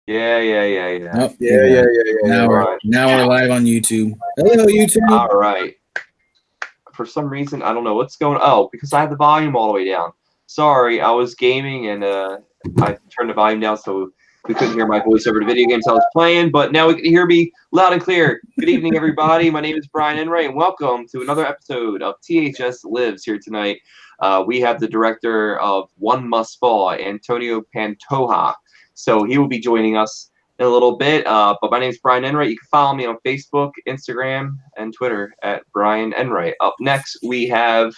Yeah. Oh, Yeah. Now we're live on YouTube. Hello, YouTube. All right. For some reason, I don't know what's going on. Oh, because I have the volume all the way down. Sorry, I was gaming and I turned the volume down so we couldn't hear my voice over the video games I was playing, but now we can hear me loud and clear. Good evening, everybody. My name is Brian Enright, and welcome to another episode of THS Lives here tonight. We have the director of One Must Fall, Antonio Pantoja. So he will be joining us in a little bit. But my name is Brian Enright. You can follow me on Facebook, Instagram, and Twitter at Brian Enright. Up next, we have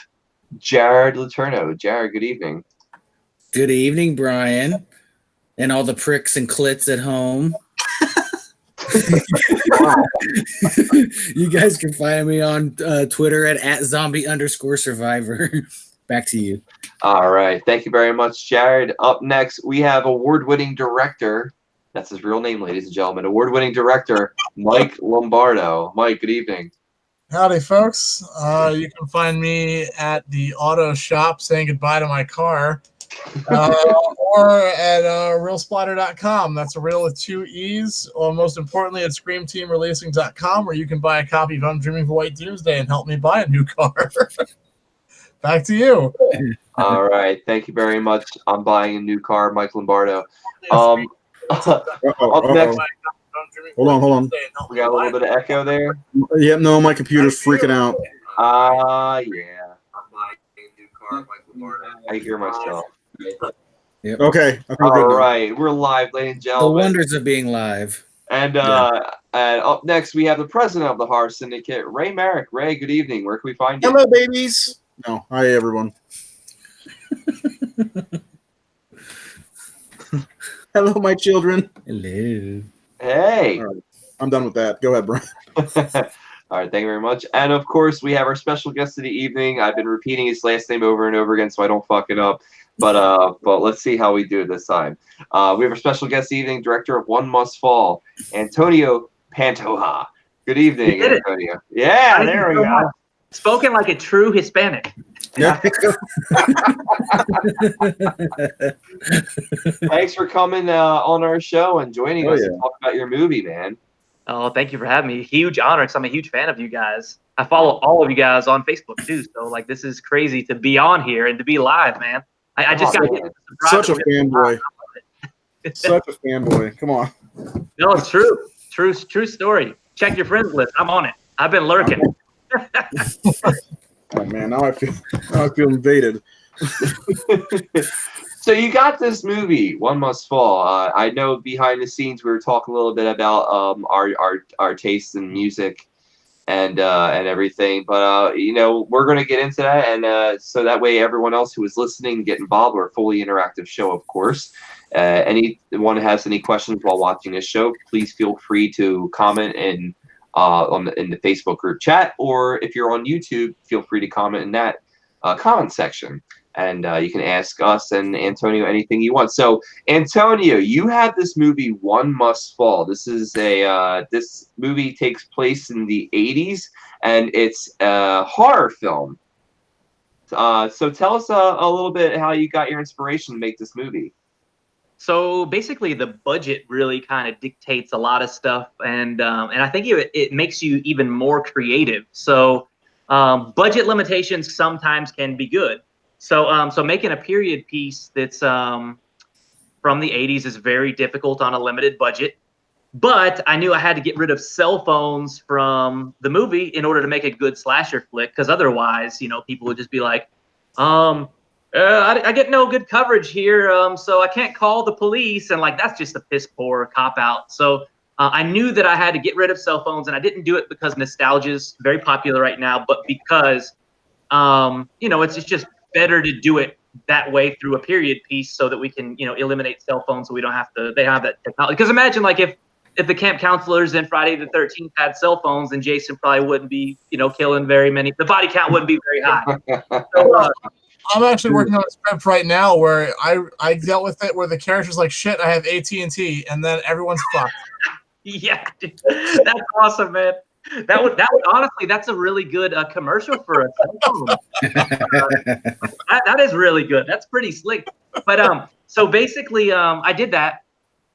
Jared Letourneau. Jared, good evening. Good evening, Brian, and all the pricks and clits at home. You guys can find me on Twitter at zombie_survivor. Back to you. All right. Thank you very much, Jared. Up next, we have award-winning director. That's his real name, ladies and gentlemen. Award-winning director, Mike Lombardo. Mike, good evening. Howdy, folks. You can find me at the auto shop saying goodbye to my car, or at realsplitter.com. That's a real with 2 E's. Or most importantly, at screamteamreleasing.com, where you can buy a copy of I'm Dreaming of a White Doomsday and help me buy a new car. Back to you. All right. Thank you very much. I'm buying a new car, Mike Lombardo. Up next, Hold on. we got a little bit of echo there. Yep, no, my computer's freaking out. Yeah. I hear myself. Yep. Okay. I think we're All good now. right. We're live, ladies and The gentlemen. wonders of being live. And up next, we have the president of the Horror Syndicate, Ray Merrick. Ray, good evening. Where can we find you? Hello, babies. No, hi, everyone. Hello, my children. Hello. Hey. All right. I'm done with that. Go ahead, Brian. All right, thank you very much. And of course, we have our special guest of the evening. I've been repeating his last name over and over again so I don't fuck it up. But let's see how we do it this time. We have our special guest evening, director of One Must Fall, Antonio Pantoja. Good evening, Antonio. Yeah, there we go. Spoken like a true Hispanic. Yeah. Thanks for coming on our show and joining us to talk about your movie, man. Oh, thank you for having me. Huge honor because I'm a huge fan of you guys. I follow all of you guys on Facebook too. So like, this is crazy to be on here and to be live, man. I just got such a fanboy. Such a fanboy. Come on. No, it's true. True story. Check your friends list. I'm on it. I've been lurking. Oh man, now I feel invaded. So you got this movie, One Must Fall. I know behind the scenes we were talking a little bit about our tastes in music and everything, but we're gonna get into that, and so that way everyone else who is listening can get involved. We're a fully interactive show, of course. Anyone has any questions while watching this show, please feel free to comment in the Facebook group chat, or if you're on YouTube, feel free to comment in that comment section. And you can ask us and Antonio anything you want. So, Antonio, you have this movie, One Must Fall. This is this movie takes place in the 80s, and it's a horror film. So tell us a little bit how you got your inspiration to make this movie. So basically, the budget really kind of dictates a lot of stuff, and I think it makes you even more creative. So budget limitations sometimes can be good. So making a period piece that's from the 80s is very difficult on a limited budget. But I knew I had to get rid of cell phones from the movie in order to make a good slasher flick, because otherwise, people would just be like, I get no good coverage here, so I can't call the police. And like, that's just a piss poor cop out. So I knew that I had to get rid of cell phones, and I didn't do it because nostalgia is very popular right now, but because, it's just better to do it that way through a period piece so that we can, eliminate cell phones so we don't have to, they have that technology. Because imagine like if the camp counselors in Friday the 13th had cell phones, then Jason probably wouldn't be, killing very many, the body count wouldn't be very high. So, I'm actually working on a script right now where I dealt with it where the character's like, shit, I have AT&T, and then everyone's fucked. Yeah, dude. That's awesome, man. That would honestly, that's a really good commercial for a cell phone. That is really good. That's pretty slick. But so basically, I did that,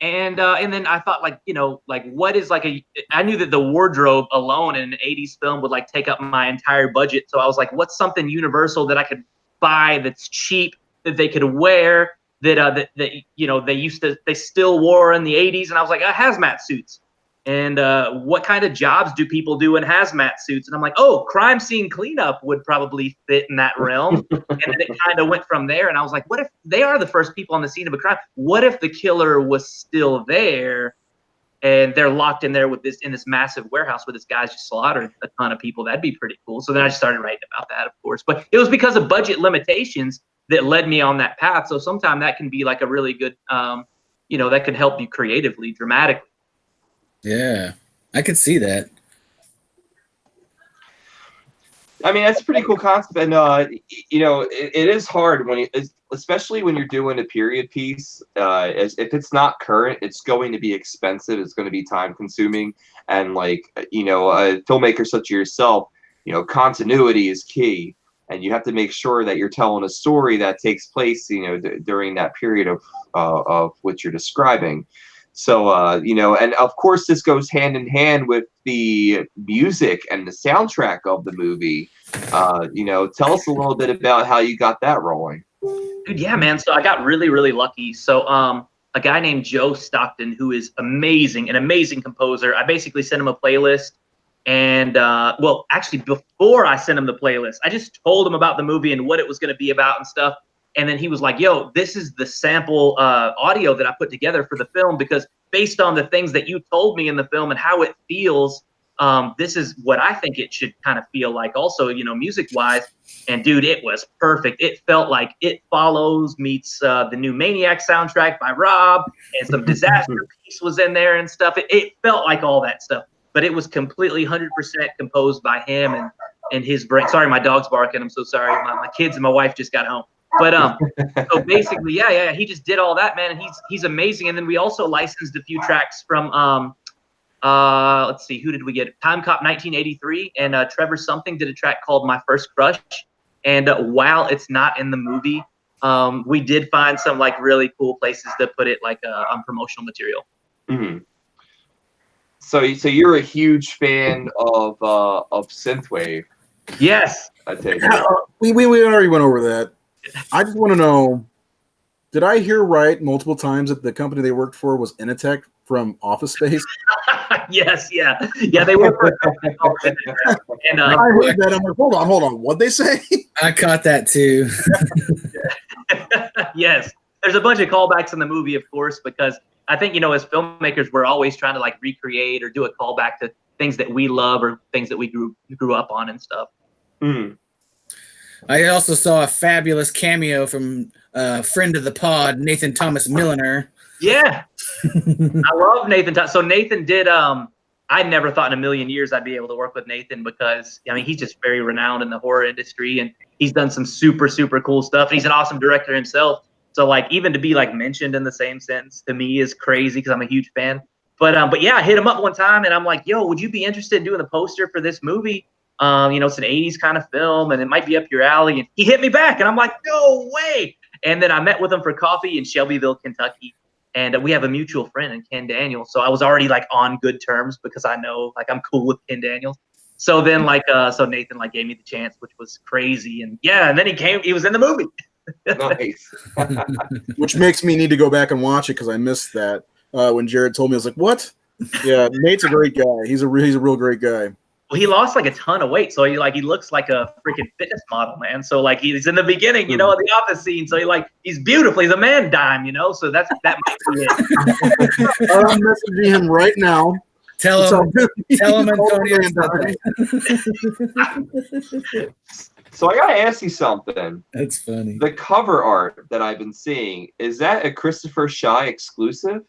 And then I thought, like, like, what is like I knew that the wardrobe alone in an 80s film would like take up my entire budget. So I was like, what's something universal that I could buy that's cheap, that they could wear, that they still wore in the 80s. And I was like, hazmat suits. And what kind of jobs do people do in hazmat suits? And I'm like, oh, crime scene cleanup would probably fit in that realm. And then it kind of went from there. And I was like, what if they are the first people on the scene of a crime? What if the killer was still there and they're locked in there with in this massive warehouse where this guy's just slaughtered a ton of people? That'd be pretty cool. So then I just started writing about that, of course. But it was because of budget limitations that led me on that path. So sometimes that can be like a really good, that could help you creatively, dramatically. Yeah, I could see that. I mean, that's a pretty cool concept, and it is hard especially when you're doing a period piece. If it's not current, it's going to be expensive. It's going to be time consuming, and like a filmmaker such as yourself, continuity is key, and you have to make sure that you're telling a story that takes place, during that period of what you're describing. So, and of course, this goes hand in hand with the music and the soundtrack of the movie. Tell us a little bit about how you got that rolling. Dude, yeah, man. So I got really, really lucky. So a guy named Joe Stockton, who is an amazing composer. I basically sent him a playlist. And, well, actually, before I sent him the playlist, I just told him about the movie and what it was going to be about and stuff. And then he was like, yo, this is the sample audio that I put together for the film, because based on the things that you told me in the film and how it feels, this is what I think it should kind of feel like also, music-wise. And, dude, it was perfect. It felt like It Follows meets the new Maniac soundtrack by Rob, and some Disaster Piece was in there and stuff. It felt like all that stuff. But it was completely 100% composed by him and his brain. Sorry, my dog's barking. I'm so sorry. My kids and my wife just got home. But so basically, yeah, he just did all that, man, and he's amazing. And then we also licensed a few tracks from let's see, who did we get? Time Cop 1983, and Trevor Something did a track called My First Crush. And while it's not in the movie, we did find some like really cool places to put it, like on promotional material. Mm-hmm. So you're a huge fan of synthwave. Yes. I take it. We already went over that. I just want to know, did I hear right multiple times that the company they worked for was Initech from Office Space? Yes, yeah, they work for a company called Initech. And I heard that. I'm like, hold on, what'd they say? I caught that too. Yes, there's a bunch of callbacks in the movie, of course, because I think, as filmmakers, we're always trying to like recreate or do a callback to things that we love or things that we grew up on and stuff. Mm. I also saw a fabulous cameo from a friend of the pod, Nathan Thomas Milliner. Yeah, I love Nathan. So Nathan did. I never thought in a million years I'd be able to work with Nathan, because he's just very renowned in the horror industry, and he's done some super, super cool stuff. And he's an awesome director himself. So like even to be like mentioned in the same sentence to me is crazy, because I'm a huge fan. But yeah, I hit him up one time and I'm like, yo, would you be interested in doing the poster for this movie? It's an 80s kind of film and it might be up your alley. And he hit me back and I'm like, no way. And then I met with him for coffee in Shelbyville, Kentucky. And we have a mutual friend in Ken Daniels. So I was already like on good terms, because I know like I'm cool with Ken Daniels. So then so Nathan like gave me the chance, which was crazy. And yeah, and then he was in the movie. Nice. Which makes me need to go back and watch it, because I missed that. When Jared told me, I was like, what? Yeah, Nate's a great guy. He's a real great guy. Well, he lost like a ton of weight, so he looks like a freaking fitness model, man. So like he's in the beginning, of the office scene. So he's beautiful. He's a man dime, So that might be it. I'm messaging him right now. Tell him Antonio. So I gotta ask you something. That's funny. The cover art that I've been seeing, is that a Christopher Shy exclusive?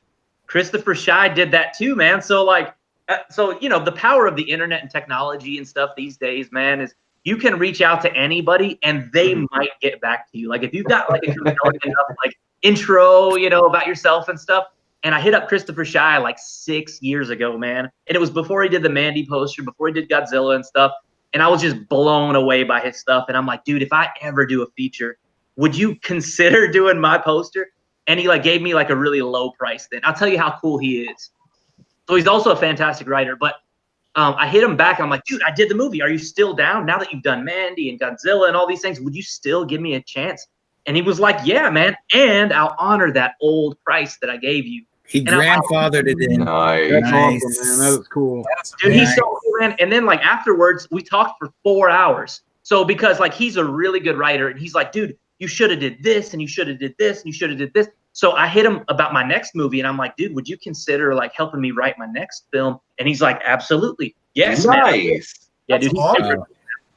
Christopher Shy did that too, man. So the power of the internet and technology and stuff these days, man, is you can reach out to anybody and they might get back to you. Like if you've got like a compelling enough like intro, about yourself and stuff. And I hit up Christopher Shy like 6 years ago, man. And it was before he did the Mandy poster, before he did Godzilla and stuff. And I was just blown away by his stuff. And I'm like, dude, if I ever do a feature, would you consider doing my poster? and he like gave me like a really low price. Then I'll tell you how cool he is. So he's also a fantastic writer, but I hit him back. I'm like, dude, I did the movie. Are you still down now that you've done Mandy and Godzilla and all these things? Would you still give me a chance? And he was like, yeah, man. And I'll honor that old price that I gave you. He grandfathered it in. Nice. That's awesome, man. That is cool. Dude, he's so cool, man. And then like afterwards, we talked for 4 hours. So because like he's a really good writer, and he's like, dude, you should have did this, and you should have did this, and you should have did this. So I hit him about my next movie, and I'm like, dude, would you consider like helping me write my next film? And he's like, absolutely, yes, nice. man. Yeah, dude, awesome.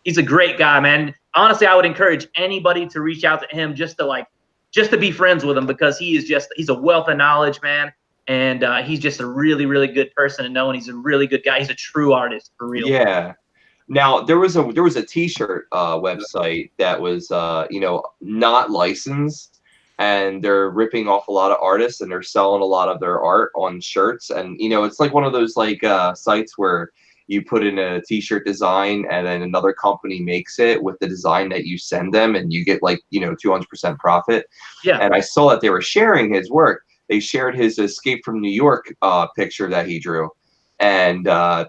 he's a great guy, man. Honestly, I would encourage anybody to reach out to him just to be friends with him, because he's a wealth of knowledge, man. And he's just a really, really good person to know, and he's a really good guy. He's a true artist for real. Yeah. Now there was a T-shirt website that was not licensed, and they're ripping off a lot of artists, and they're selling a lot of their art on shirts. And it's like one of those like sites where you put in a T-shirt design, and then another company makes it with the design that you send them, and you get like 200% profit. Yeah. And I saw that they were sharing his work. They shared his Escape from New York picture that he drew. And I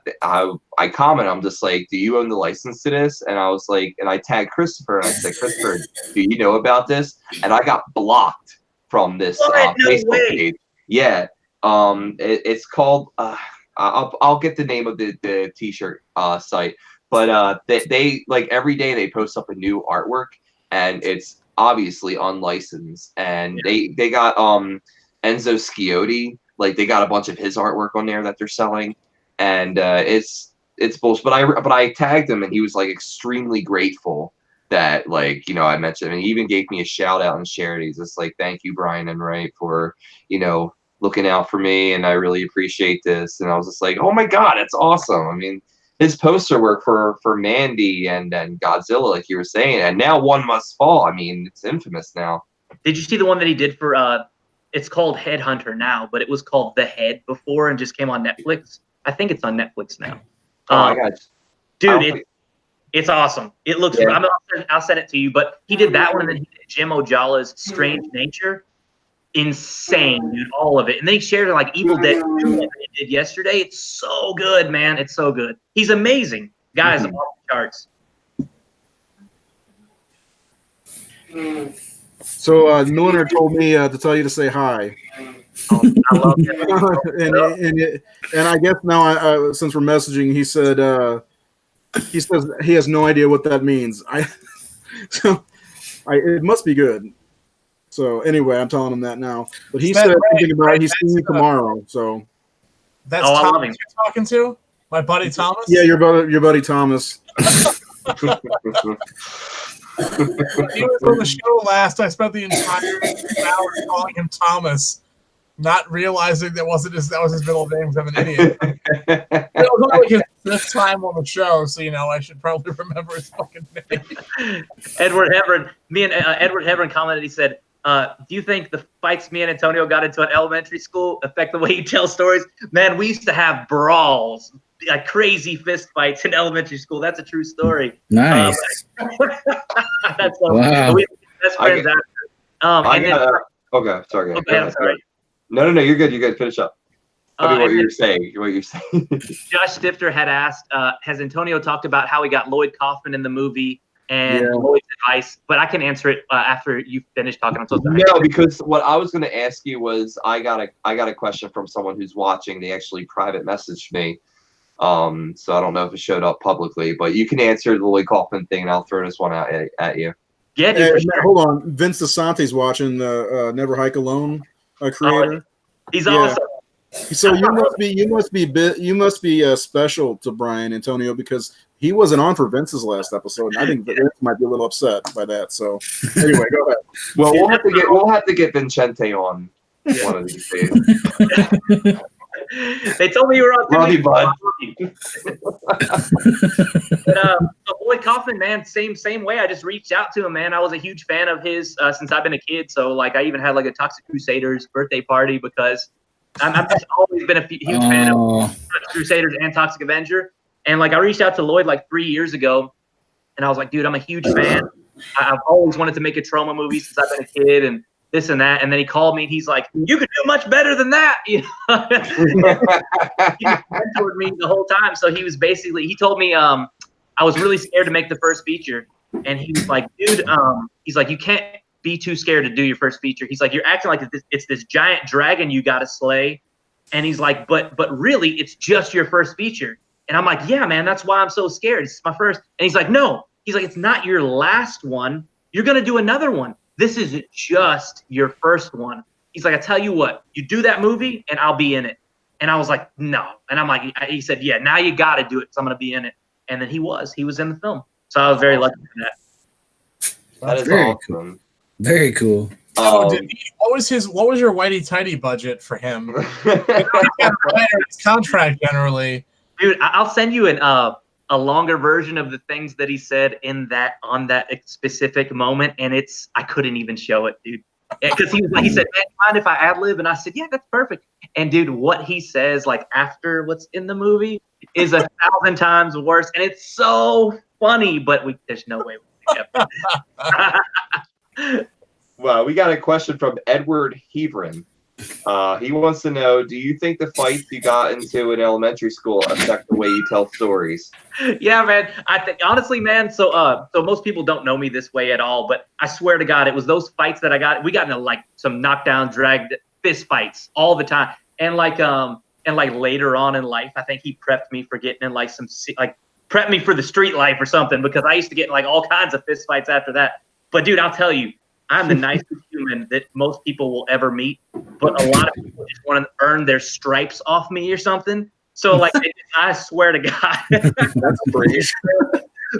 comment, I'm just like, do you own the license to this? And I was like, and I tagged Christopher, and I said, Christopher, do you know about this? And I got blocked from this Facebook page. Yeah. It's called, I'll get the name of the T-shirt site, but they like every day they post up a new artwork, and it's obviously unlicensed. And they got Enzo Schiotti. Like they got a bunch of his artwork on there that they're selling, and it's bullshit. But I tagged him, and he was like extremely grateful that I mentioned him, and he even gave me a shout out and shared. He's just like, thank you, Brian and Wright, for looking out for me, and I really appreciate this. And I was just like, oh my god, it's awesome. I mean, his poster work for Mandy and Godzilla, like you were saying, and now One Must Fall. I mean, it's infamous now. Did you see the one that he did for it's called Headhunter now, but it was called The Head before and just came on Netflix? I think it's on Netflix now. I got you. Dude, it's awesome. It looks. Yeah. I'll send it to you. But he did that one, and then he did Jim Ojala's Strange Nature. Insane, dude, all of it. And then he shared like Evil Dead 2 that he did yesterday. It's so good, man. It's so good. He's amazing. Guys, off the charts. So Milliner told me to tell you to say hi. I love him. and I guess now, since we're messaging, he says he has no idea what that means. It must be good. So anyway, I'm telling him that now. But he said something about he's seeing me tomorrow. So that's Thomas you're talking to? My buddy Thomas? Yeah, your buddy Thomas. He was on the show last. I spent the entire hour calling him Thomas, not realizing that was his middle name. I'm an idiot. It was only his fifth time on the show, so I should probably remember his fucking name. Edward Hebron. Me and Edward Hebron commented. He said, "Do you think the fights me and Antonio got into at elementary school affect the way you tell stories?" Man, we used to have brawls. Crazy fist fights in elementary school. That's a true story. Nice. That's so wow. We were best friends after. Okay, sorry. Okay, I'm sorry. No, you're good. You're good. Finish up. What you're saying. Josh Stifter had asked, has Antonio talked about how he got Lloyd Kaufman in the movie and Lloyd's advice? But I can answer it after you finish talking. I'm so sorry. No, because what I was going to ask you was I got a question from someone who's watching. They actually private messaged me. So I don't know if it showed up publicly, but you can answer the Lloyd Kaufman thing, and I'll throw this one out at you. Yeah, dude, sure. Hold on. Vince DeSante's watching the Never Hike Alone creator. He's awesome. So you must be special to Brian Antonio, because he wasn't on for Vince's last episode, and I think Vince might be a little upset by that. So anyway, go ahead. Well, we'll have to get Vincente on one of these days. They told me you were on. Love you, bud. Lloyd Kaufman, man, same way. I just reached out to him, man. I was a huge fan of his since I've been a kid. So I even had a Toxic Crusaders birthday party, because I've just always been a huge fan of Toxic Crusaders and Toxic Avenger. And I reached out to Lloyd 3 years ago, and I was like, dude, I'm a huge fan. I've always wanted to make a trauma movie since I've been a kid, and this and that. And then he called me and he's like, you could do much better than that. You know? He mentored me the whole time. So he told me I was really scared to make the first feature. And he was like, dude, he's like, you can't be too scared to do your first feature. He's like, you're acting like it's this giant dragon you got to slay. And he's like, but really, it's just your first feature. And I'm like, yeah, man, that's why I'm so scared. It's my first. And he's like, no. He's like, it's not your last one. You're going to do another one. This is just your first one. He's like, I tell you what, you do that movie and I'll be in it. And I was like, no. And I'm like, he said, yeah, now you got to do it because I'm going to be in it. And then he was in the film. So I was very lucky for that. That is Very awesome. cool. Very cool. So what was your whitey tighty budget for him? He's got his contract generally. Dude, I'll send you a longer version of the things that he said on that specific moment, and I couldn't even show it, dude. Because he said, man, mind if I ad lib? And I said, yeah, that's perfect. And dude, what he says like after what's in the movie is 1,000 times worse, and it's so funny. But there's no way we can get it. Well, we got a question from Edward Heverin. He wants to know, do you think the fights you got into in elementary school affect the way you tell stories? Yeah, man. I think honestly, man. So most people don't know me this way at all, but I swear to God, it was those fights that we got into like some knockdown, dragged fist fights all the time, and like later on in life, I think he prepped me for getting in like some prepped me for the street life or something, because I used to get in like all kinds of fist fights after that. But dude, I'll tell you, I'm the nicest human that most people will ever meet, but a lot of people just want to earn their stripes off me or something. So like, I swear to God, That's brave.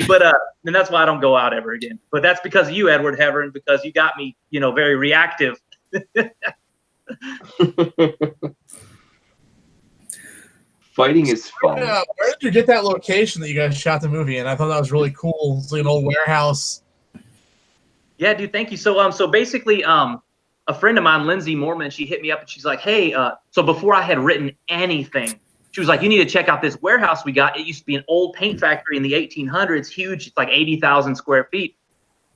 but and that's why I don't go out ever again. But that's because of you, Edward Heverin, because you got me, very reactive. Fighting is fun. Where did you get that location that you guys shot the movie in? I thought that was really cool. It's like an old warehouse. Yeah, dude, thank you. So basically, a friend of mine, Lindsay Moorman, she hit me up and she's like, hey, so before I had written anything, she was like, you need to check out this warehouse we got. It used to be an old paint factory in the 1800s, huge. It's like 80,000 square feet.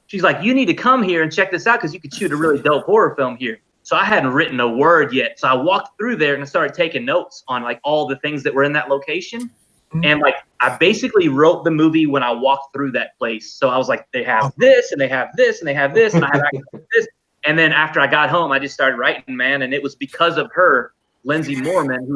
She's like, you need to come here and check this out because you could shoot a really dope horror film here. So I hadn't written a word yet. So I walked through there and I started taking notes on like all the things that were in that location. And like, I basically wrote the movie when I walked through that place. So I was like, they have this and they have this and they have this and I have access to this. And then after I got home, I just started writing, man. And it was because of her, Lindsay Moorman,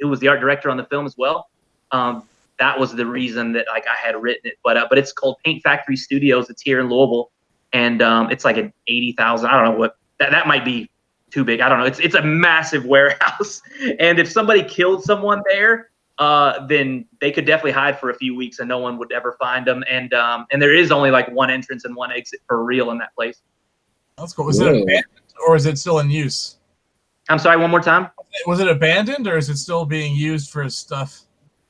who was the art director on the film as well. That was the reason that like I had written it. But it's called Paint Factory Studios. It's here in Louisville, and it's like an 80,000. I don't know what that might be too big. I don't know. It's a massive warehouse, and if somebody killed someone there, then they could definitely hide for a few weeks and no one would ever find them. And there is only like one entrance and one exit for real in that place. That's cool. Was it abandoned or is it still in use? I'm sorry, one more time. Was it abandoned or is it still being used for stuff?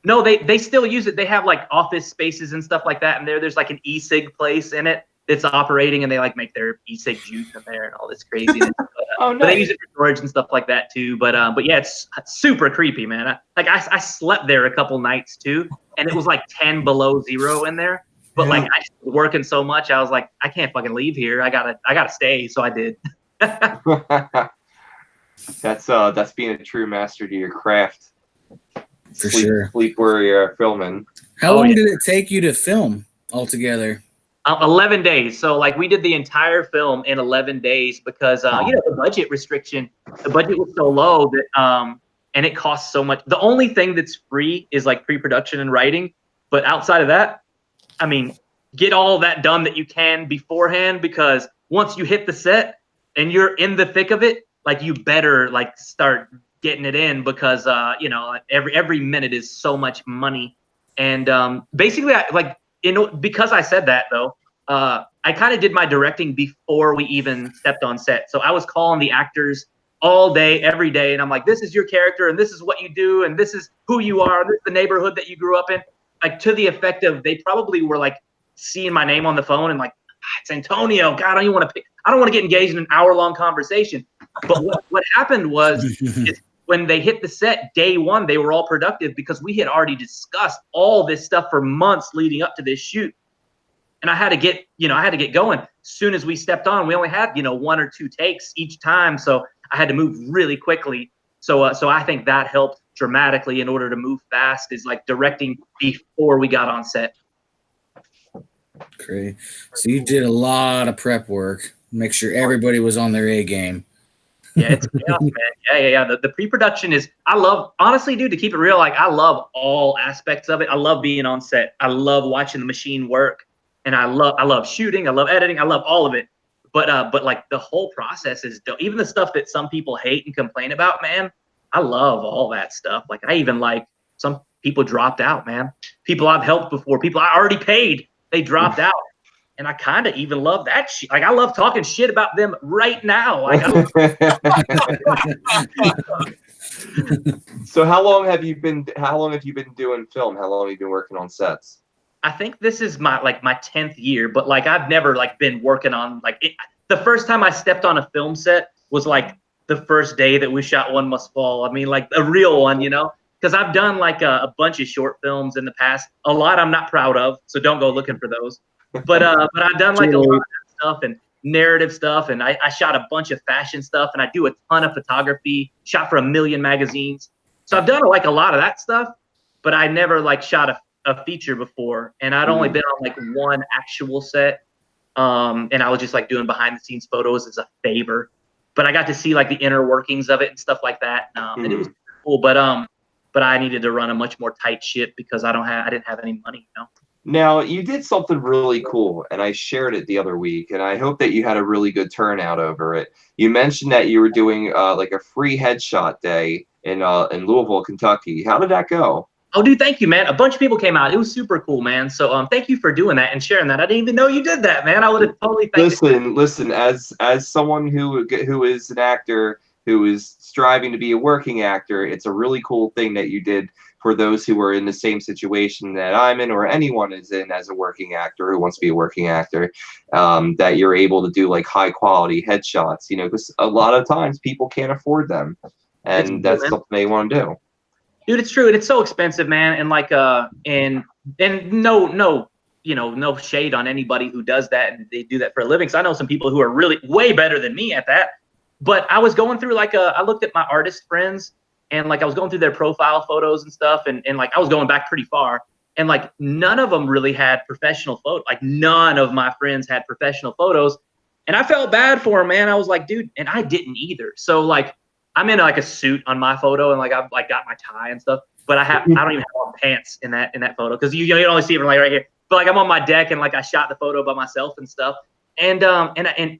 No, they still use it. They have like office spaces and stuff like that. And there's like an e-cig place in it that's operating, and they like make their e-cig juice in there and all this craziness. Oh, nice. But they use it for storage and stuff like that too. But yeah, it's super creepy, man. I slept there a couple nights too, and it was like 10 below zero in there. But like I was working so much, I was like, I can't fucking leave here. I gotta stay. So I did. That's being a true master to your craft. For sure. Sleep where you're filming. How long did it take you to film altogether? 11 days. So like we did the entire film in 11 days because the budget restriction. The budget was so low that and it costs so much. The only thing that's free is like pre-production and writing. But outside of that, I mean, get all that done that you can beforehand, because once you hit the set and you're in the thick of it, like you better like start getting it in, because every minute is so much money. And basically because I said that though, I kind of did my directing before we even stepped on set. So I was calling the actors all day, every day. And I'm like, this is your character and this is what you do. And this is who you are. This is the neighborhood that you grew up in. Like to the effect of, they probably were like seeing my name on the phone and like, it's Antonio. God, I don't want to get engaged in an hour-long conversation. But what happened was is when they hit the set day one, they were all productive because we had already discussed all this stuff for months leading up to this shoot. and I had to get going. As soon as we stepped on, we only had 1 or 2 takes each time, so I had to move really quickly. So I think that helped dramatically in order to move fast, is like directing before we got on set. Great. So you did a lot of prep work. Make sure everybody was on their A game. Yeah, it's chaos, man. Yeah. The pre-production is, honestly, dude, to keep it real, like I love all aspects of it. I love being on set. I love watching the machine work, and I love shooting. I love editing. I love all of it. But like the whole process is dope. Even the stuff that some people hate and complain about, man, I love all that stuff. Like I even like some people dropped out, man. People I've helped before, people I already paid, they dropped out. And I kind of even love that shit. Like I love talking shit about them right now. Like So how long have you been doing film? How long have you been working on sets? I think this is my 10th year, but like I've never like been working on like it. The first time I stepped on a film set was like the first day that we shot One Must Fall. I mean, like a real one, because I've done like a bunch of short films in the past. A lot I'm not proud of, so don't go looking for those. But I've done like a lot of stuff and narrative stuff, and I shot a bunch of fashion stuff, and I do a ton of photography. Shot for 1 million magazines, so I've done like a lot of that stuff. But I never like shot a feature before, and I'd only been on like 1 actual set, and I was just like doing behind the scenes photos as a favor. But I got to see like the inner workings of it and stuff like that, and it was cool. But I needed to run a much more tight ship because I didn't have any money, Now, you did something really cool, and I shared it the other week, and I hope that you had a really good turnout over it. You mentioned that you were doing like a free headshot day in Louisville, Kentucky. How did that go? Oh, dude, thank you, man. A bunch of people came out. It was super cool, man. So thank you for doing that and sharing that. I didn't even know you did that, man. I would have totally thanked you. Listen, as someone who is an actor, who is striving to be a working actor, it's a really cool thing that you did for those who are in the same situation that I'm in, or anyone is in as a working actor who wants to be a working actor, that you're able to do like high quality headshots, because a lot of times people can't afford them, and that's something they want to do. Dude, it's true, and it's so expensive, man. And like, and no shade on anybody who does that and they do that for a living. Because I know some people who are really way better than me at that. But I was going through I looked at my artist friends, and like I was going through their profile photos and stuff, and like I was going back pretty far, and like none of them really had professional photos. Like none of my friends had professional photos, and I felt bad for them, man. I was like, dude, and I didn't either. So like, I'm in like a suit on my photo, and like I've like got my tie and stuff, but I don't even have on pants in that photo because you can only see it from like right here. But like I'm on my deck, and like I shot the photo by myself and stuff. And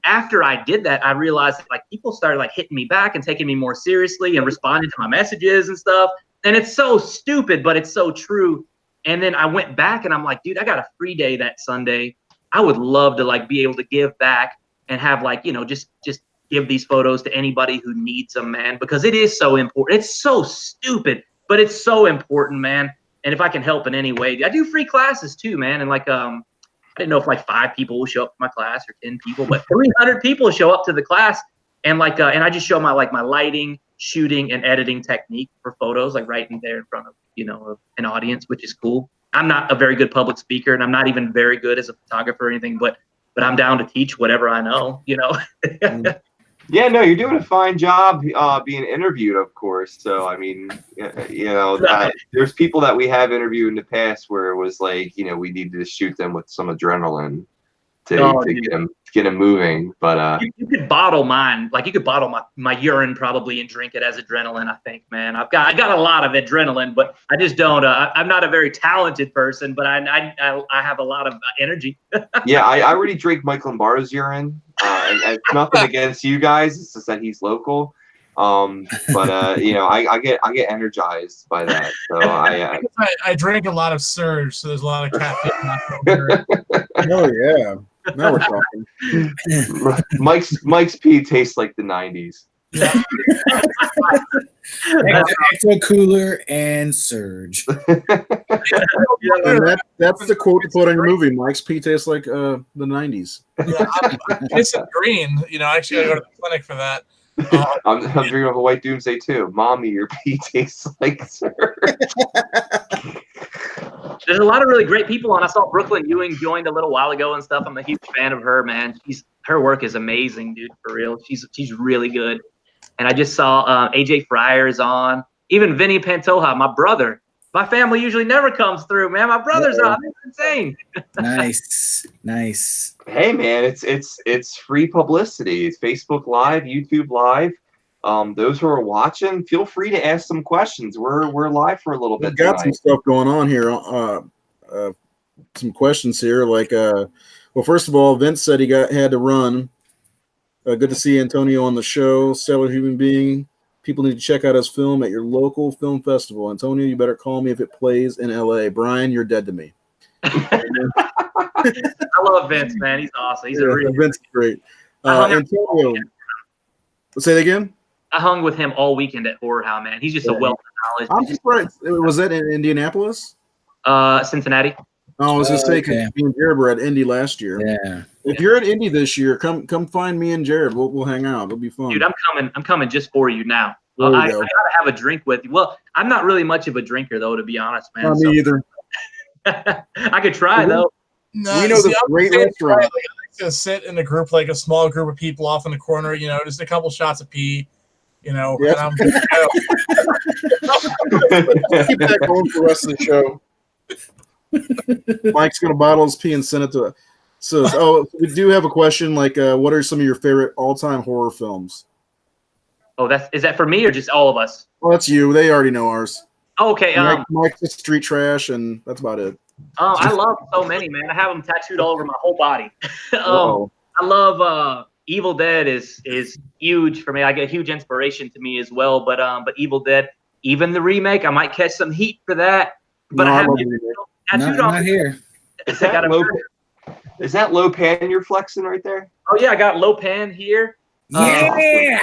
after I did that, I realized that like people started like hitting me back and taking me more seriously and responding to my messages and stuff. And it's so stupid, but it's so true. And then I went back and I'm like, dude, I got a free day that Sunday. I would love to like be able to give back and have like, just give these photos to anybody who needs them, man, because it is so important. It's so stupid, but it's so important, man. And if I can help in any way, I do free classes too, man. And like, I didn't know if like 5 people will show up to my class or 10 people, but 300 people show up to the class. And like, and I just show my lighting, shooting, and editing technique for photos, like right in there in front of, an audience, which is cool. I'm not a very good public speaker, and I'm not even very good as a photographer or anything, but I'm down to teach whatever I know, Yeah, no, you're doing a fine job being interviewed, of course. So, I mean, there's people that we have interviewed in the past where it was like, we needed to shoot them with some adrenaline to get them moving. But you could bottle mine, like you could bottle my urine probably and drink it as adrenaline. I think, man, I got a lot of adrenaline, but I just don't. I'm not a very talented person, but I have a lot of energy. Yeah, I already drink Mike Lombardo's urine, and it's nothing against you guys. It's just that he's local. But I get energized by that. So I drink a lot of Surge, so there's a lot of caffeine. Oh yeah, now we're talking. Mike's pee tastes like the 90s. Yeah. Extra cooler and Surge. And that's the quote to put on your movie. Mike's pee tastes like the 90s. Yeah, I'm Jason Green. Actually, I go to the clinic for that. I'm dreaming of a White Doomsday too. Mommy, your pee tastes like Surge. There's a lot of really great people on. I saw Brooklyn Ewing joined a little while ago and stuff. I'm a huge fan of her, man. Her work is amazing, dude, for real. She's really good. And I just saw AJ Fryer is on. Even Vinny Pantoja, my brother. My family usually never comes through, man. My brother's on. It's insane. Nice. Hey, man, it's free publicity. It's Facebook Live, YouTube Live. Those who are watching, feel free to ask some questions. We're live for a little bit We've got tonight. some stuff going on here. Some questions here. Like, well, first of all, Vince said he had to run. Good to see Antonio on the show. Stellar human being. People need to check out his film at your local film festival. Antonio, you better call me if it plays in LA. Brian, you're dead to me. I love Vince, man. He's awesome. He's a really Vince is great. I hung out Antonio, say that again. I hung with him all weekend at Horror House, man. He's just a wealth of I'm knowledge. surprised. Was that in Indianapolis? Cincinnati. Oh, I was gonna say because Okay. me and Jared were at Indy last year. Yeah. If you're at Indy this year, come find me and Jared. We'll hang out. It'll be fun. Dude, I'm coming just for you now. There you I go. gotta have a drink with you. Well, I'm not really much of a drinker though, to be honest, man. Not So me either. I could try though. No, We know see, this I'm great saying, restaurant. right, like, I like to sit in a group, like a small group of people off in the corner, just a couple shots of pee, Yeah. and I'm good to go. Keep that going for the rest of the show. Mike's gonna bottle his pee and send it to us. So, we do have a question. Like, what are some of your favorite all-time horror films? Oh, is that for me or just all of us? Well, that's you. They already know ours. Okay. Mike's just street trash, and that's about it. I love so many, man. I have them tattooed all over my whole body. Uh-oh. I love Evil Dead is huge for me. I get huge inspiration to me as well. But Evil Dead, even the remake, I might catch some heat for that. But No, I I have love it it. tattooed Not on. here. Is that low pan you're flexing right there? Oh yeah, I got Lopan here. Yeah.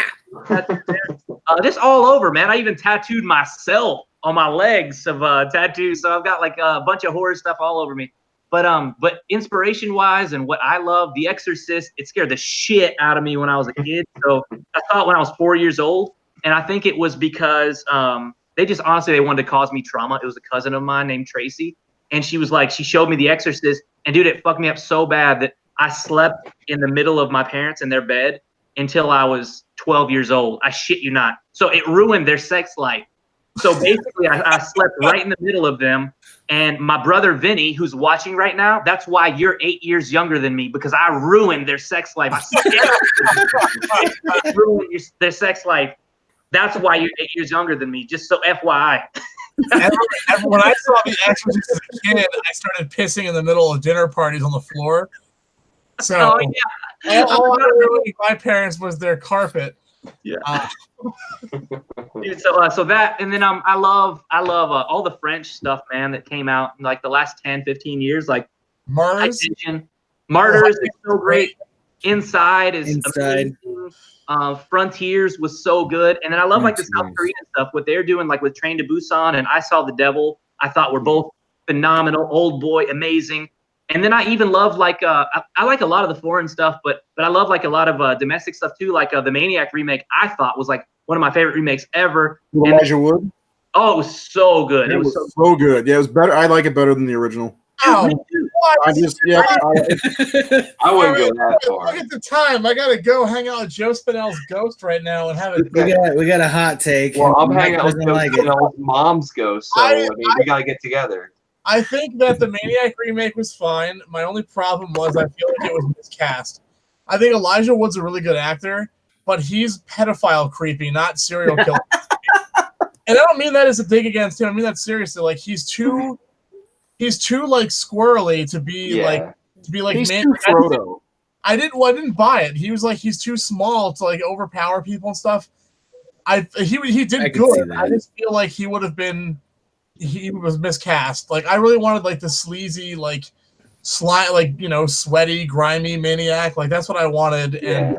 Just all over, man. I even tattooed myself on my legs of tattoos. So I've got like a bunch of horror stuff all over me. But inspiration wise and what I love, The Exorcist, it scared the shit out of me when I was a kid. So I saw it when I was 4 years old. And I think it was because they wanted to cause me trauma. It was a cousin of mine named Tracy. And she showed me The Exorcist. And dude, it fucked me up so bad that I slept in the middle of my parents in their bed until I was 12 years old. I shit you not. So it ruined their sex life. So basically, I slept right in the middle of them. And my brother Vinny, who's watching right now, that's why you're 8 years younger than me, because I ruined their sex life. I ruined their sex life. That's why you're 8 years younger than me, just so FYI. When I saw The Exorcist as a kid, I started pissing in the middle of dinner parties on the floor. So all I ruined my parents was their carpet. Yeah. Dude, so that, and then I love all the French stuff, man, that came out in like the last 10, 15 years, like Martyrs. Martyrs is so great. Inside is Inside. amazing. Frontiers was so good. And then I love like the South Frontiers. Korean stuff, what they're doing like with Train to Busan and I Saw the Devil, I thought were both phenomenal. Old Boy, amazing. And then I even love like I like a lot of the foreign stuff, but I love like a lot of domestic stuff too. Like the Maniac remake, I thought was like one of my favorite remakes ever. Elijah Wood. Oh, it was so good. It was so good. Yeah, it was better. I like it better than the original. Oh, I just I wouldn't go that Look far. at the time. I gotta go hang out with Joe Spinell's ghost right now and have it. We got a hot take. Well, I'm Mike hanging out with doesn't like it. mom's ghost, so I mean, we gotta get together. I think that the Maniac remake was fine. My only problem was I feel like it was miscast. I think Elijah Wood's a really good actor, but he's pedophile creepy, not serial killer. And I don't mean that as a dig against him. I mean that seriously. Like he's too like squirrely to be like he's man. too Frodo. I didn't buy it. He was like he's too small to like overpower people and stuff. He did I can see good. that. I just feel like he was miscast. Like I really wanted like the sleazy like slime, like sweaty, grimy maniac. Like that's what I wanted. And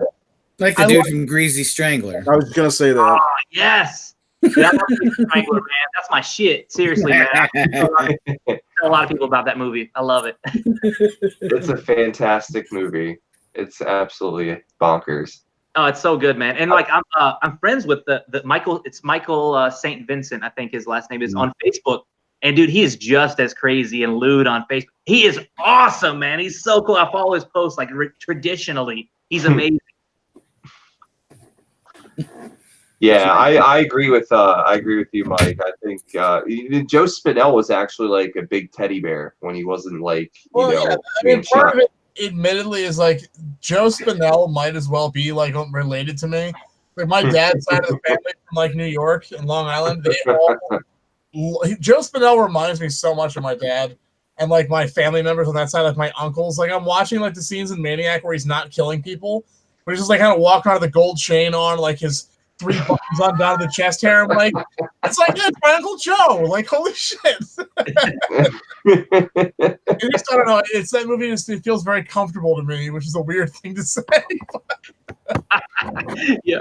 Like the dude from Greasy Strangler. I was gonna say that. Oh, yes. Yeah, Strangler, man. That's my shit. Seriously, man. I tell a lot of people about that movie. I love it. It's a fantastic movie. It's absolutely bonkers. Oh, it's so good, man. And like I'm friends with the Michael. It's Michael St. Vincent, I think his last name is on Facebook. And dude, he is just as crazy and lewd on Facebook. He is awesome, man. He's so cool. I follow his posts like traditionally. He's amazing. Yeah, I agree with you, Mike. I think Joe Spinell was actually like a big teddy bear when he wasn't like I mean, part of it, admittedly, is like Joe Spinell might as well be like related to me. Like my dad's side of the family from like New York and Long Island, Joe Spinell reminds me so much of my dad and like my family members on that side, like my uncles. Like I'm watching like the scenes in Maniac where he's not killing people, but he's just like kind of walking around with a gold chain on, like his 3 buttons on down to the chest hair. I'm like, it's like, yeah, it's my Uncle Joe. Like, holy shit. I don't know. It's that movie. It feels very comfortable to me, which is a weird thing to say. Yeah.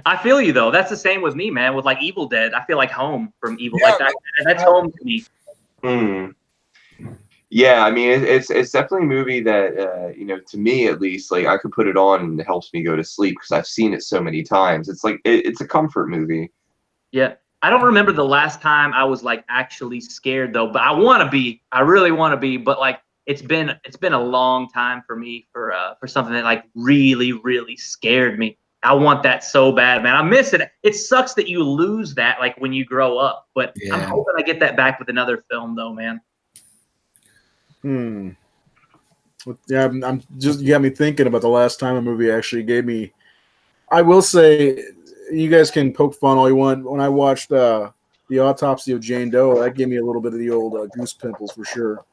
I feel you though. That's the same with me, man. With like Evil Dead, I feel like home from Evil. Yeah, like that's home to me. Yeah, I mean it's definitely a movie that to me at least, like I could put it on and it helps me go to sleep because I've seen it so many times. It's like it's a comfort movie. Yeah, I don't remember the last time I was like actually scared though, but I want to be. I really want to be, but like it's been a long time for me for something that like really scared me. I want that so bad, man. I miss it. It sucks that you lose that like when you grow up, but I'm hoping I get that back with another film though, man. Yeah, I'm just, you got me thinking about the last time a movie actually gave me. I will say, you guys can poke fun all you want. When I watched The Autopsy of Jane Doe, that gave me a little bit of the old goose pimples for sure.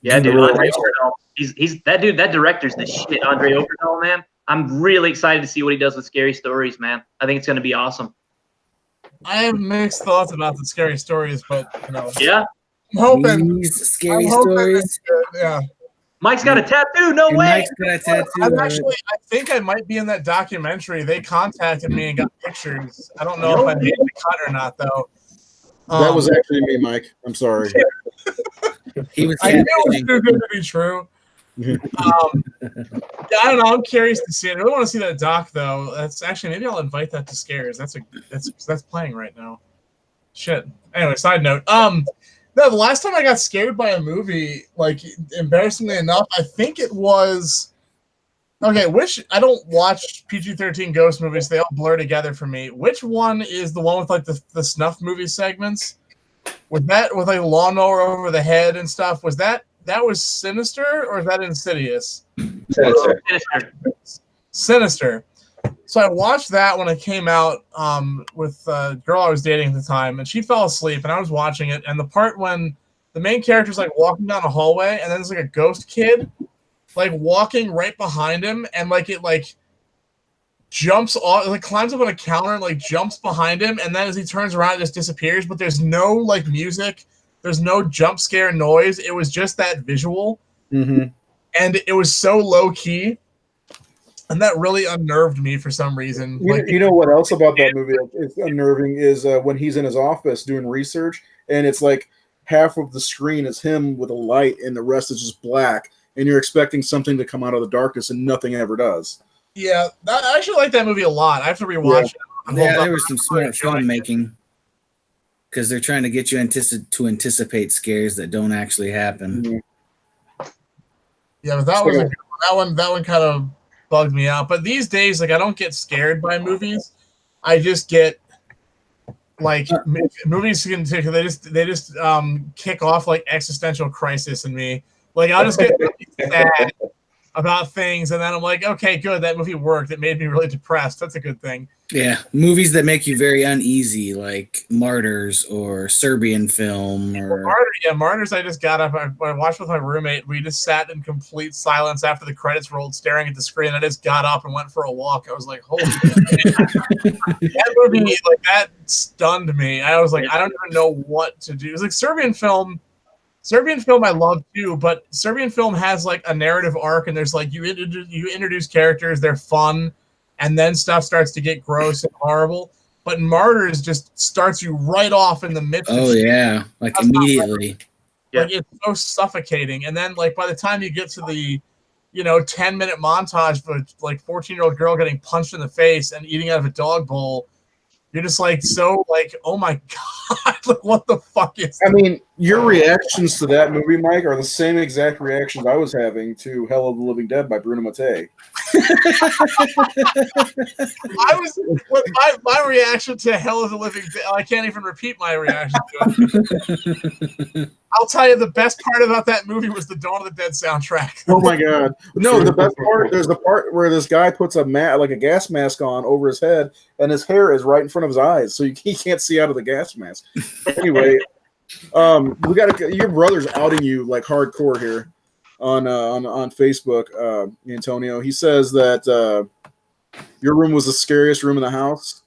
Yeah, dude, Andre Overdahl. He's that dude. That director's the shit, Andre Overdahl, man. I'm really excited to see what he does with Scary Stories, man. I think it's going to be awesome. I have mixed thoughts about the Scary Stories, but yeah, I'm hoping Scary Stories. Yeah, Mike's got a tattoo. No way. Mike's got a tattoo. I think I might be in that documentary. They contacted me and got pictures. I don't know if I made the cut or not, though. That was actually me, Mike. I'm sorry. He was. I knew it was too good to be true. Yeah, I don't know. I'm curious to see it. I really want to see that doc, though. That's actually, maybe I'll invite that to Scares. That's playing right now. Shit. Anyway, side note. No, the last time I got scared by a movie, like embarrassingly enough, I think it was. Okay, I don't watch PG-13 ghost movies. They all blur together for me. Which one is the one with like the snuff movie segments? Was that with like lawnmower over the head and stuff? Was that was Sinister or is that Insidious? Sinister. So I watched that when it came out with a girl I was dating at the time, and she fell asleep, and I was watching it. And the part when the main character's like walking down a hallway, and then there's like a ghost kid like walking right behind him, and like it like jumps off, like climbs up on a counter and like jumps behind him, and then as he turns around, it just disappears. But there's no like music. There's no jump scare noise. It was just that visual. Mm-hmm. And it was so low key. And that really unnerved me for some reason. You know what else about that movie is unnerving is when he's in his office doing research, and it's like half of the screen is him with a light and the rest is just black. And you're expecting something to come out of the darkness and nothing ever does. Yeah, I actually like that movie a lot. I have to rewatch it. Yeah, there was some smart filmmaking. Because they're trying to get you to anticipate scares that don't actually happen. Mm-hmm. Yeah, but that was a good one. That one kind of bugged me out. But these days, like I don't get scared by movies. I just get like movies can they just kick off like existential crisis in me. Like I'll just get really sad about things, and then I'm like, okay, good, that movie worked. It made me really depressed. That's a good thing. Yeah, movies that make you very uneasy, like Martyrs or Serbian Film. Or Martyrs. I just got up. I watched with my roommate. We just sat in complete silence after the credits rolled, staring at the screen. I just got up and went for a walk. I was like, holy shit. That movie, like that stunned me. I was like, I don't even know what to do. It was like Serbian Film I love too, but Serbian Film has like a narrative arc, and there's like you introduce characters, they're fun, and then stuff starts to get gross and horrible. But Martyrs just starts you right off in the midst. Oh yeah, like that's immediately. Like it's so suffocating, and then like by the time you get to the 10-minute montage of like 14-year-old girl getting punched in the face and eating out of a dog bowl, you're just like so like, oh my god. Like, what the fuck is I mean, your reactions to that movie, Mike, are the same exact reactions I was having to Hell of the Living Dead by Bruno Mattei. I was with my reaction to Hell of the Living Dead. I can't even repeat my reaction to it. I'll tell you, the best part about that movie was the Dawn of the Dead soundtrack. Oh my god! No, the best part. There's the part where this guy puts a like a gas mask on over his head, and his hair is right in front of his eyes, so he can't see out of the gas mask. Anyway, we got your brother's outing you like hardcore here on Facebook, Antonio. He says that your room was the scariest room in the house.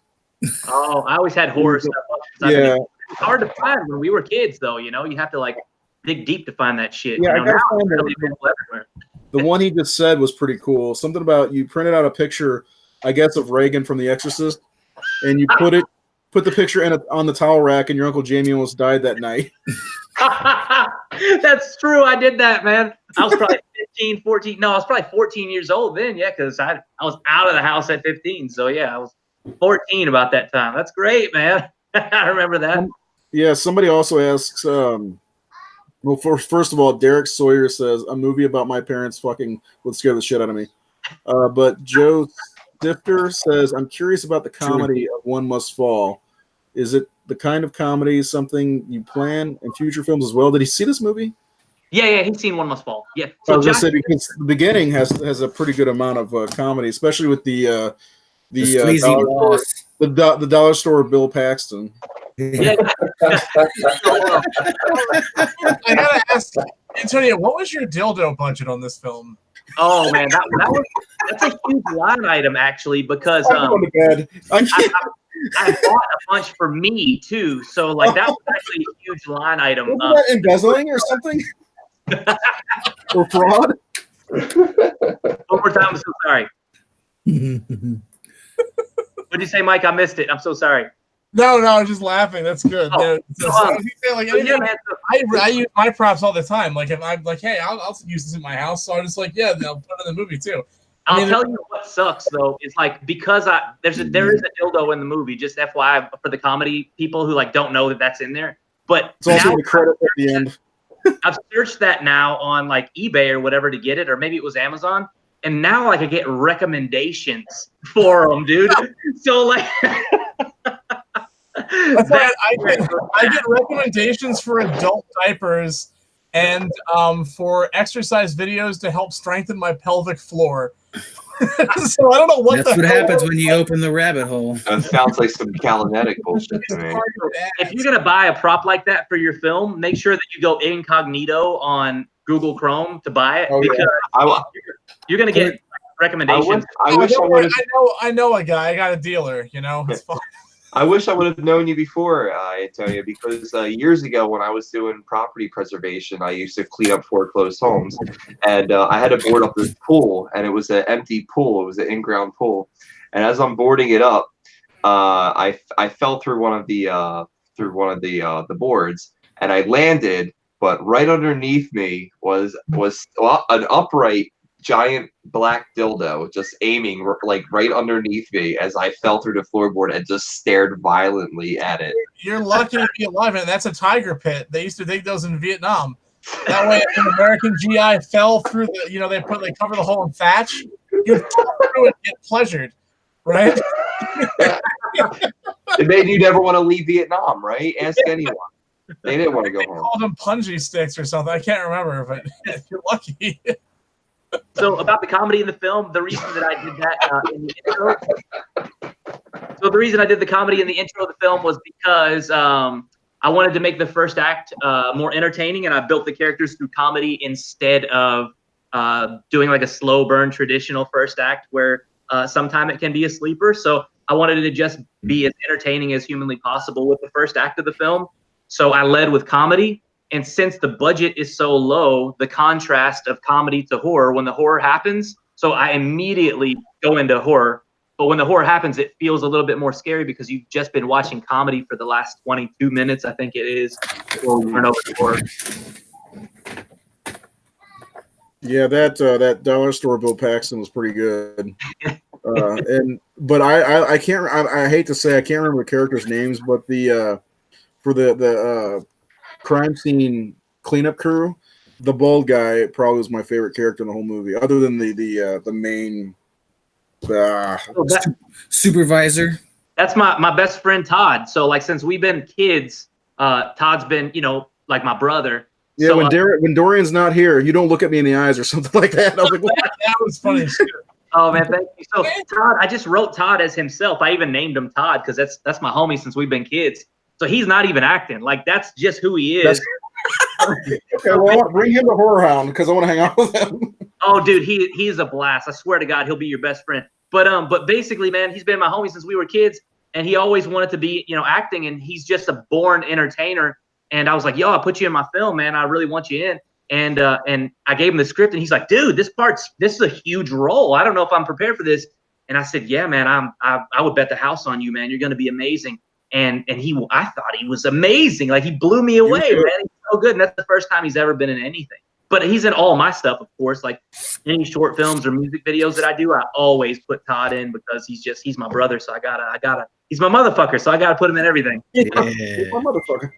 Oh, I always had horror stuff. Yeah. It's hard to find when we were kids, though. You know, you have to like dig deep to find that shit. Yeah, you know, I gotta now find it's that. really available everywhere. The one he just said was pretty cool. Something about you printed out a picture, I guess, of Reagan from The Exorcist, and you put the picture on the towel rack, and your Uncle Jamie almost died that night. That's true. I did that, man. I was probably 15, 14. No, I was probably 14 years old then. Yeah, because I was out of the house at 15. So yeah, I was 14 about that time. That's great, man. I remember that. Yeah, somebody also asks, well, first of all, Derek Sawyer says, a movie about my parents fucking would scare the shit out of me. But Joe Stifter says, I'm curious about the comedy of One Must Fall. Is it the kind of comedy something you plan in future films as well? Did he see this movie? Yeah, he's seen One Must Fall. Yeah. So I was going to say, because the beginning has a pretty good amount of comedy, especially with the dollar store Bill Paxton. Yeah. I gotta ask, Antonio, what was your dildo budget on this film? Oh man, that's a huge line item actually, because I'm going to bed. I bought a bunch for me too. So like that was actually a huge line item. Wasn't that embezzling or something? Or fraud? One more time, I'm so sorry. What'd you say, Mike? I missed it. I'm so sorry. No, I was just laughing. That's good. I use my props all the time. Like if I'm like, hey, I'll use this in my house. So I'm just like, yeah, they'll put it in the movie too. I'll tell you what sucks though is like because there is a dildo in the movie. Just FYI for the comedy people who like don't know that that's in there. But it's also the credit at the end. I've searched that now on like eBay or whatever to get it, or maybe it was Amazon. And now I could get recommendations for them, dude. So like, I get recommendations for adult diapers and for exercise videos to help strengthen my pelvic floor. So I don't know what that's what happens when you open the rabbit hole. That sounds like some Calinetic bullshit to me. If you're gonna buy a prop like that for your film, make sure that you go incognito on Google Chrome to buy it, because you're gonna get recommendations. I know a guy. I got a dealer. You know, it's fine. I wish I would have known you before, Antonio, because years ago when I was doing property preservation, I used to clean up foreclosed homes, and I had to board up this pool, and it was an empty pool. It was an in-ground pool, and as I'm boarding it up, I fell through one of the boards, and I landed, but right underneath me was an upright giant black dildo just aiming like right underneath me as I fell through the floorboard and just stared violently at it. You're lucky to be alive, and that's a tiger pit. They used to dig those in Vietnam. That way, an American GI fell through they cover the hole in thatch. You fall through and get pleasured, right? It made you never want to leave Vietnam, right? Ask anyone. They didn't want to go home. Called them punji sticks or something. I can't remember, but you're lucky. So about the comedy in the film, the reason that I did that in the intro. So the reason I did the comedy in the intro of the film was because I wanted to make the first act more entertaining, and I built the characters through comedy instead of doing like a slow burn traditional first act where sometimes it can be a sleeper. So I wanted it to just be as entertaining as humanly possible with the first act of the film. So I led with comedy. And since the budget is so low, the contrast of comedy to horror, when the horror happens, so I immediately go into horror. But when the horror happens, it feels a little bit more scary because you've just been watching comedy for the last 22 minutes, I think it is, before we turn over to horror. Yeah, that dollar store Bill Paxton was pretty good. But I can't. I hate to say I can't remember the characters' names, but the for the crime scene cleanup crew, the bald guy probably was my favorite character in the whole movie, other than the main. Supervisor. That's my best friend Todd. So like since we've been kids, Todd's been like my brother. Yeah, so, when Dorian's not here, you don't look at me in the eyes or something like that. I was like, that was funny. Oh man, thank you. So Todd, I just wrote Todd as himself. I even named him Todd because that's my homie since we've been kids. So he's not even acting. Like that's just who he is. okay, well, bring him to Horror Hound because I want to hang out with him. Oh, dude, he's a blast. I swear to God, he'll be your best friend. But basically, man, he's been my homie since we were kids, and he always wanted to be, acting, and he's just a born entertainer. And I was like, yo, I put you in my film, man. I really want you in. And I gave him the script, and he's like, dude, this is a huge role. I don't know if I'm prepared for this. And I said, yeah, man, I would bet the house on you, man. You're going to be amazing. And I thought he was amazing. Like he blew me away, man. He's so good. And that's the first time he's ever been in anything. But he's in all my stuff, of course. Like any short films or music videos that I do, I always put Todd in because he's my brother. So I gotta. He's my motherfucker. So I gotta put him in everything. Yeah. He's my motherfucker.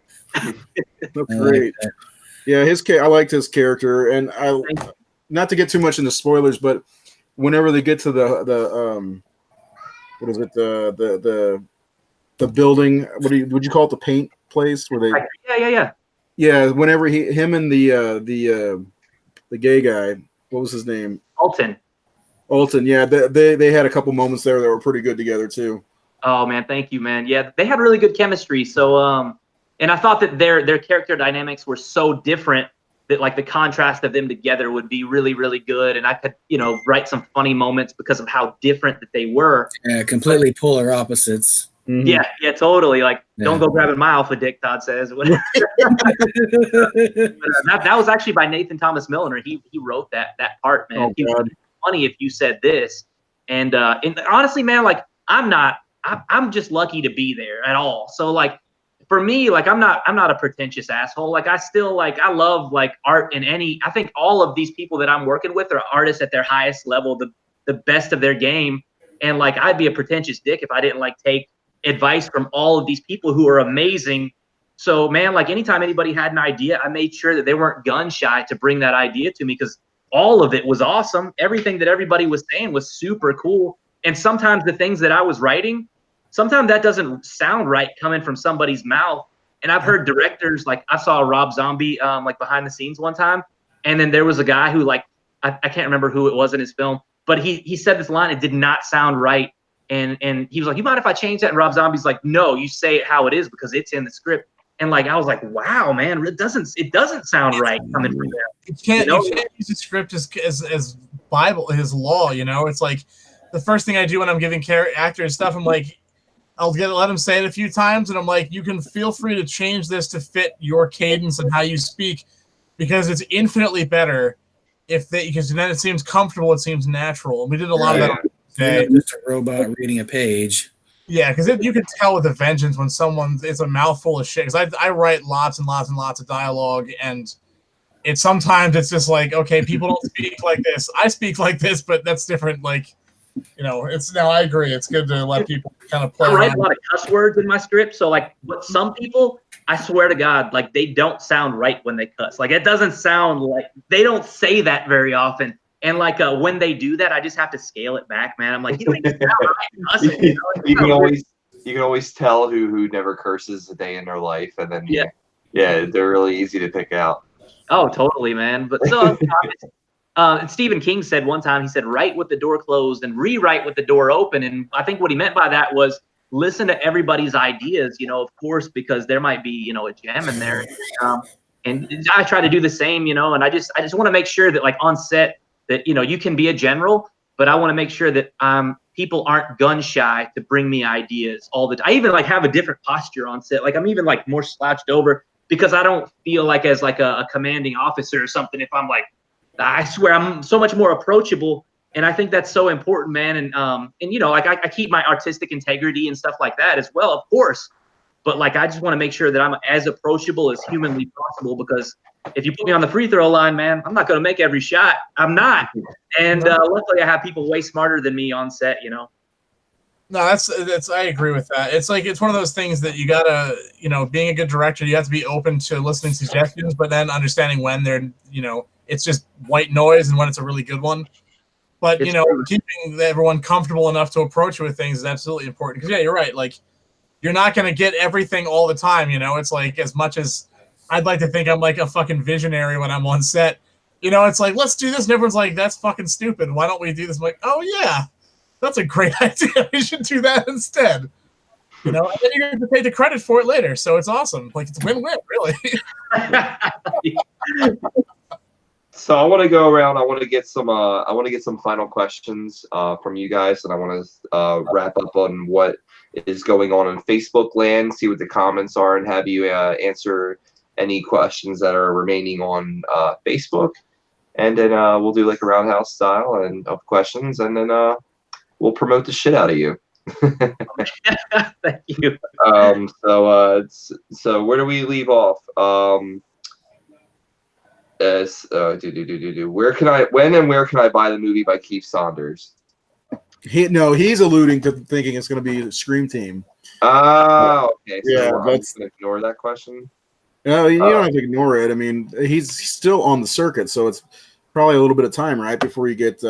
That's great. Yeah, I liked his character, and not to get too much into spoilers, but whenever they get to the what is it, the building, would you call it, the paint place where they yeah, whenever him and the gay guy, what was his name? Alton, yeah, they had a couple moments there that were pretty good together too. Oh man, thank you, man. Yeah, they had really good chemistry. So and I thought that their character dynamics were so different that like the contrast of them together would be really, really good. And I could, write some funny moments because of how different that they were. Yeah, completely polar opposites. Mm-hmm. Yeah, totally. Like, don't go grabbing my alpha dick, Todd says. That was actually by Nathan Thomas Milner. He wrote that part, man. It would be funny if you said this. And honestly, man, like I'm just lucky to be there at all. So like for me, like I'm not a pretentious asshole. Like I still I love like art in I think all of these people that I'm working with are artists at their highest level, the best of their game. And like I'd be a pretentious dick if I didn't like take advice from all of these people who are amazing. So man, like anytime anybody had an idea, I made sure that they weren't gun shy to bring that idea to me because all of it was awesome. Everything that everybody was saying was super cool. And sometimes the things that I was writing, sometimes that doesn't sound right coming from somebody's mouth. And I've heard directors, like I saw Rob Zombie like behind the scenes one time, and then there was a guy who like I can't remember who it was in his film, but he said this line, it did not sound right. And he was like, you mind if I change that? And Rob Zombie's like, no, you say it how it is because it's in the script. And like I was like, wow, man, it doesn't sound right coming from there. You can't use the script as Bible, his law. It's like the first thing I do when I'm giving actors stuff. I'm like, I'll let them say it a few times, and I'm like, you can feel free to change this to fit your cadence and how you speak, because it's infinitely better because then it seems comfortable, it seems natural. And we did a lot of that. Just a robot reading a page. Yeah, because you can tell with a vengeance when it's a mouthful of shit. Because I write lots and lots and lots of dialogue, and sometimes it's just like, okay, people don't speak like this. I speak like this, but that's different. Like, I agree. It's good to let people kind of play. I write a lot of cuss words in my script, so like, but some people, I swear to God, like they don't sound right when they cuss. Like it doesn't sound like they don't say that very often. And like when they do that, I just have to scale it back, man. I'm like, you don't even sound right cussing. You can always tell who never curses a day in their life, and then they're really easy to pick out. Oh, totally, man. But so and Stephen King said one time, he said, write with the door closed and rewrite with the door open. And I think what he meant by that was listen to everybody's ideas, of course, because there might be, a gem in there. And I try to do the same, and I just want to make sure that like on set that, you can be a general, but I want to make sure that people aren't gun shy to bring me ideas all the time. I even like have a different posture on set. Like I'm even like more slouched over because I don't feel like as like a commanding officer or something. If I'm like, I swear I'm so much more approachable. And I think that's so important, man. And like I keep my artistic integrity and stuff like that as well, of course. But like, I just want to make sure that I'm as approachable as humanly possible, because if you put me on the free throw line, man, I'm not going to make every shot. I'm not. And luckily I have people way smarter than me on set, No, that's I agree with that. It's like it's one of those things that you gotta, being a good director, you have to be open to listening to suggestions, but then understanding when they're, it's just white noise and when it's a really good one. But It's true. keeping everyone comfortable enough to approach it with things is absolutely important. Because you're right. Like you're not gonna get everything all the time. It's like as much as I'd like to think I'm like a fucking visionary when I'm on set. It's like let's do this, and everyone's like, "That's fucking stupid. Why don't we do this?" I'm like, "Oh yeah, that's a great idea. We should do that instead." And then you're going to take the credit for it later. So it's awesome. Like it's win-win, really. So I want to go around. I want to get some. I want to get some final questions from you guys, and I want to wrap up on what is going on in Facebook land. See what the comments are, and have you answer any questions that are remaining on Facebook. And then we'll do like a roundhouse style and of questions, and then we'll promote the shit out of you. Thank you. So where do we leave off? When and where can I buy the movie by Keith Saunders? He's alluding to thinking it's going to be Scream Team. Oh, okay. So Yeah, I'm just gonna ignore that question. No, you don't have to ignore it. I mean, he's still on the circuit, so it's probably a little bit of time, right, before you get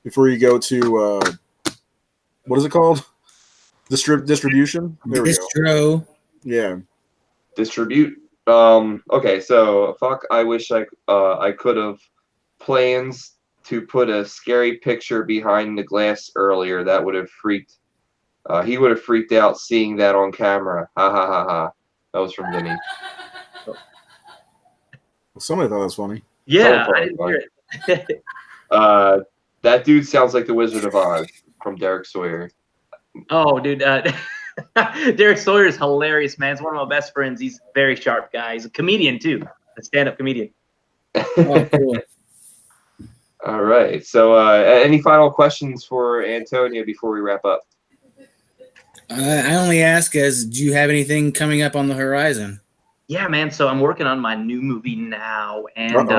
before you go to what is it called? Distribution. There we go. Yeah. Distribute. Okay, so fuck. I wish I could have plans to put a scary picture behind the glass earlier. That would have freaked. He would have freaked out seeing that on camera. Ha ha ha ha. That was from Vinny. Somebody thought that was funny. Yeah, I didn't hear it. That dude sounds like the Wizard of Oz from Derek Sawyer. Oh, dude. Derek Sawyer is hilarious, man. He's one of my best friends. He's a very sharp guy. He's a comedian, too. A stand-up comedian. Oh, cool. All right. So any final questions for Antonio before we wrap up? I only ask as, do you have anything coming up on the horizon? Yeah, man. So I'm working on my new movie now, and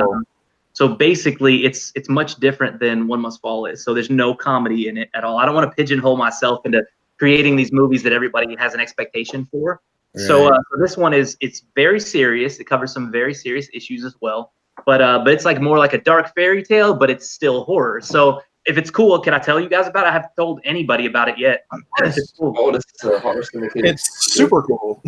so basically, it's much different than One Must Fall is. So there's no comedy in it at all. I don't want to pigeonhole myself into creating these movies that everybody has an expectation for. Right. So this one it's very serious. It covers some very serious issues as well. But it's like more like a dark fairy tale, but it's still horror. So if it's cool, can I tell you guys about it? I haven't told anybody about it yet. It's cool. It's super cool.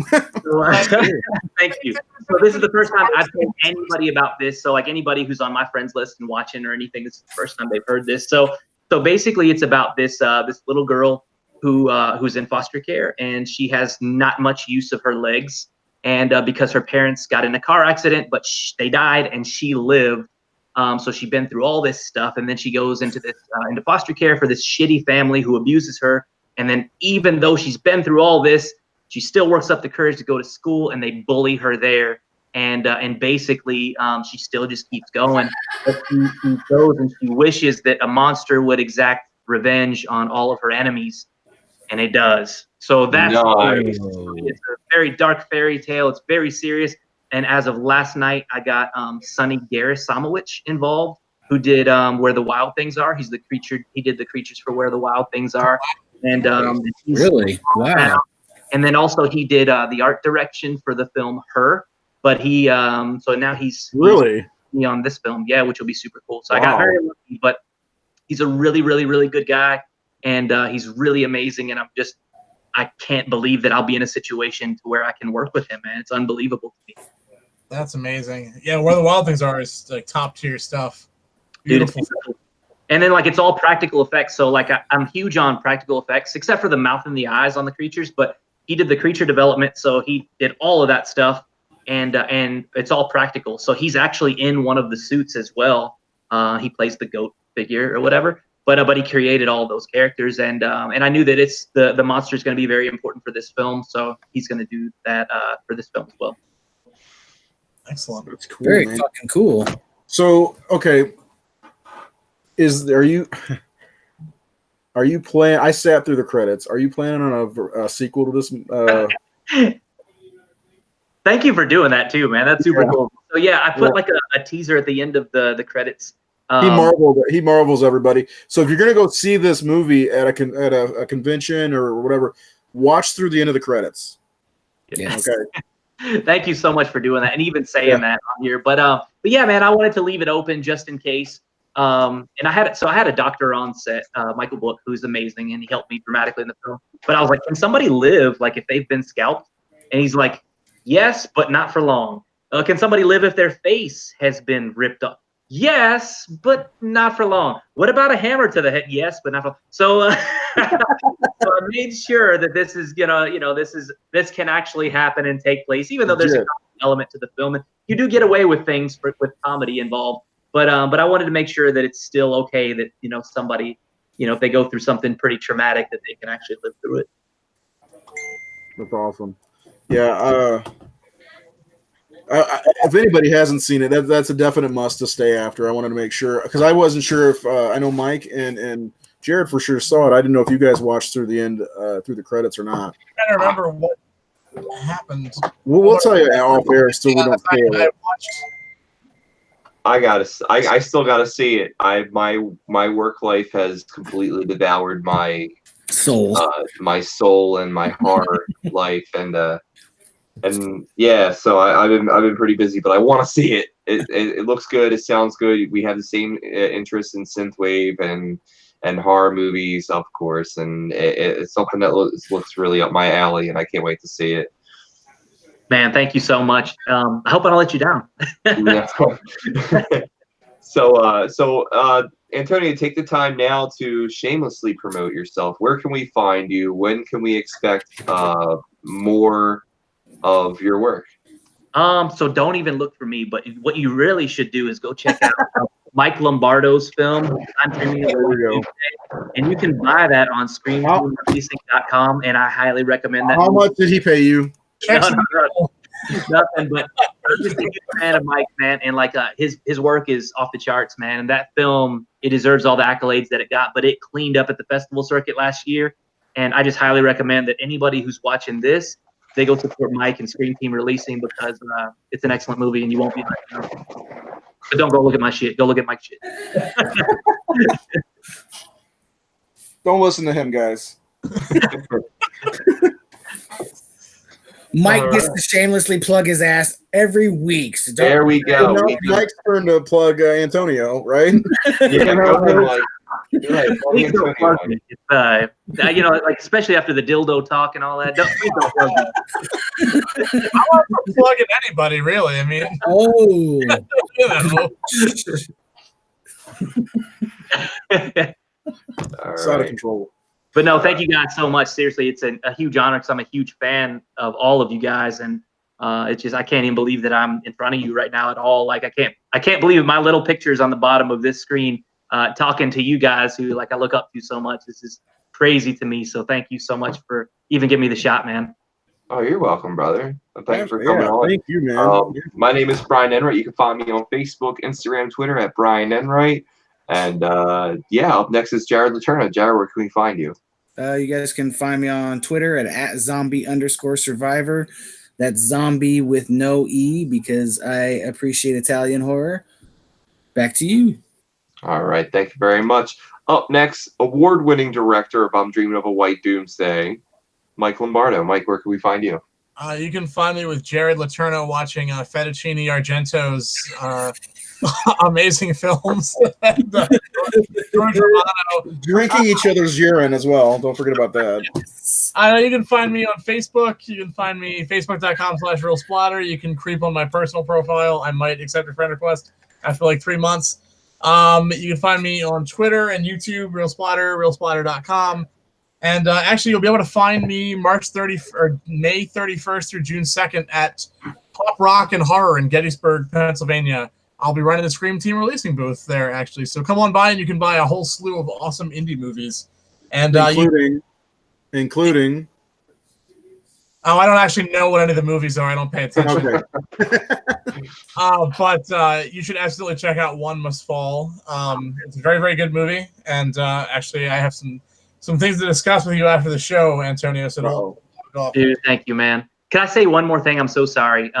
Thank you. So this is the first time I've told anybody about this. So like anybody who's on my friends list and watching or anything, this is the first time they've heard this. So basically it's about this this little girl who's in foster care, and she has not much use of her legs. And because her parents got in a car accident, but they died and she lived. So she'd been through all this stuff, and then she goes into this into foster care for this shitty family who abuses her. And then even though she's been through all this, she still works up the courage to go to school, and they bully her there. And basically, she still just keeps going. But she goes and she wishes that a monster would exact revenge on all of her enemies, and it does. So that's nice. It's a very dark fairy tale. It's very serious. And as of last night, I got Sonny Garasamowicz involved, who did Where the Wild Things Are. He's the creature. He did the creatures for Where the Wild Things Are. And really, wow. And then also he did the art direction for the film Her. But he so now he's really on this film, yeah, which will be super cool. So I got very lucky. But he's a really, really, really good guy, and he's really amazing. And I can't believe that I'll be in a situation to where I can work with him, man. It's unbelievable to me. That's amazing. Yeah, Where the Wild Things Are is like top tier stuff. Beautiful. Dude, and then like it's all practical effects. So like I'm huge on practical effects, except for the mouth and the eyes on the creatures. But he did the creature development, so he did all of that stuff, and it's all practical. So he's actually in one of the suits as well. He plays the goat figure or whatever. But he created all those characters, and I knew that it's the monster is going to be very important for this film, so he's going to do that for this film as well. Excellent. That's cool. Very man. fucking cool. So okay, are you planning? I sat through the credits. Are you planning on a sequel to this? Thank you for doing that too, man. That's super cool. So yeah, I put like a teaser at the end of the credits, He marvels everybody. So if you're gonna go see this movie at a convention or whatever, watch through the end of the credits. Yes. Okay. Thank you so much for doing that and even saying that on here. But yeah, man, I wanted to leave it open just in case. And I had a doctor on set, Michael Book, who's amazing, and he helped me dramatically in the film. But I was like, can somebody live like if they've been scalped? And he's like, yes, but not for long. Can somebody live if their face has been ripped up? Yes, but not for long. What about a hammer to the head? Yes, but not for long. So, so I made sure that this is this can actually happen and take place, even though there's a element to the film. And you do get away with things with comedy involved, but I wanted to make sure that it's still okay that somebody if they go through something pretty traumatic that they can actually live through it. That's awesome. Yeah. If anybody hasn't seen it, that's a definite must to stay after. I wanted to make sure because I wasn't sure if I know Mike and Jared for sure saw it. I didn't know if you guys watched through the end, through the credits or not. I don't remember what happened. We'll tell you off air so we don't spoil it. I still gotta see it. My work life has completely devoured my soul and my heart life, and yeah, so I've been pretty busy, but I want to see it. It looks good. It sounds good. We have the same interest in synthwave and horror movies, of course, and it's something that looks really up my alley, and I can't wait to see it. Man, thank you so much. I hope I don't let you down. So, Antonio, take the time now to shamelessly promote yourself. Where can we find you? When can we expect more of your work? So don't even look for me, but what you really should do is go check out Mike Lombardo's film. There we go. And you can buy that on screamteamreleasing.com, and I highly recommend that. How much did he pay you? No, nothing, but I'm just a huge fan of Mike, man, and like his work is off the charts, man. And that film, it deserves all the accolades that it got, but it cleaned up at the festival circuit last year, and I just highly recommend that anybody who's watching this, they go support Mike and Scream Team Releasing because it's an excellent movie and you won't be like, but don't go look at my shit. Go look at Mike's shit. Don't listen to him, guys. Mike gets to shamelessly plug his ass every week. So there we go. Mike's turn to plug Antonio, right? Yeah, go ahead, Mike. Go ahead, please don't plug me. Like especially after the dildo talk and all that. Please don't plug me. I'm not plugging anybody, really. I mean, It's out of control. But no, thank you guys so much. Seriously, it's a huge honor because I'm a huge fan of all of you guys, and it's just I can't even believe that I'm in front of you right now at all. Like I can't believe my little pictures on the bottom of this screen, talking to you guys who like I look up to so much. This is crazy to me. So thank you so much for even giving me the shot, man. Oh, you're welcome, brother. Thanks for coming on. Thank you, man. My name is Brian Enright. You can find me on Facebook, Instagram, Twitter at Brian Enright. And up next is Jared Laterna. Jared, where can we find you? You guys can find me on Twitter at @zombie_survivor. That's zombie with no E because I appreciate Italian horror. Back to you. All right. Thank you very much. Up next, award-winning director of I'm Dreaming of a White Doomsday, Mike Lombardo. Mike, where can we find you? You can find me with Jared Laterna watching Fettuccine Argento's amazing films. And, drinking each other's urine as well. Don't forget about that. You can find me on Facebook. You can find me facebook.com/realsplatter. You can creep on my personal profile. I might accept a friend request after like 3 months. You can find me on Twitter and YouTube, realsplatter.com. And actually, you'll be able to find me May 31st through June 2nd at Pop Rock and Horror in Gettysburg, Pennsylvania. I'll be running the Scream Team Releasing booth there, actually. So come on by and you can buy a whole slew of awesome indie movies. And including. Oh, I don't actually know what any of the movies are. I don't pay attention. Okay. But you should absolutely check out One Must Fall. It's a very, very good movie. And actually, I have some things to discuss with you after the show, Antonio. So dude, thank you, man. Can I say one more thing? I'm so sorry.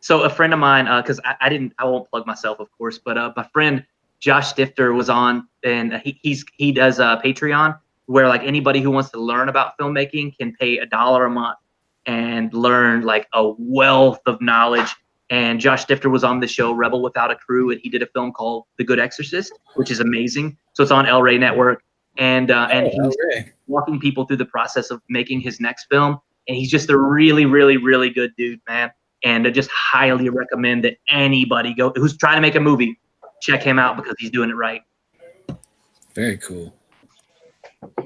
So a friend of mine, because I won't plug myself, of course, but my friend Josh Stifter was on, and he does a Patreon where like anybody who wants to learn about filmmaking can pay $1 a month and learn like a wealth of knowledge. And Josh Stifter was on the show Rebel Without a Crew, and he did a film called The Good Exorcist, which is amazing. So it's on El Rey Network, and he's walking people through the process of making his next film. And he's just a really, really, really good dude, man. And I just highly recommend that anybody who's trying to make a movie, check him out because he's doing it right. Very cool.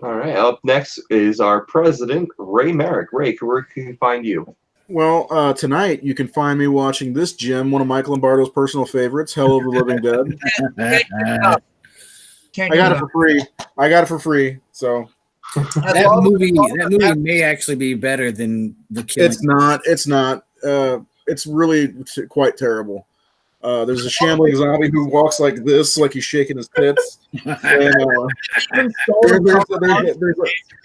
All right. Up next is our president, Ray Merrick. Ray, where can we find you? Well, tonight you can find me watching this gem, one of Mike Lombardo's personal favorites, Hell of the Living Dead. I got it for free. So that movie may actually be better than The Killing. It's not. It's really quite terrible. There's a shambling zombie who walks like this, like he's shaking his tits. And,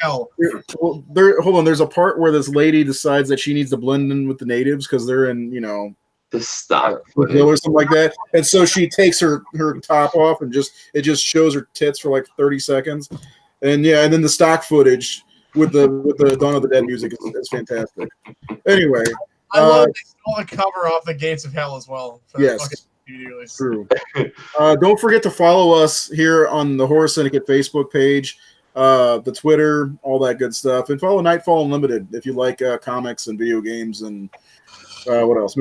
hold on. There's a part where this lady decides that she needs to blend in with the natives because they're in, the stock or something like that. And so she takes her top off and it just shows her tits for like 30 seconds. And and then the stock footage with the Dawn of the Dead music is fantastic. Anyway. I love they stole the cover off the Gates of Hell as well. Yes, true. Don't forget to follow us here on the Horror Syndicate Facebook page, the Twitter, all that good stuff, and follow Nightfall Unlimited if you like comics and video games and what else?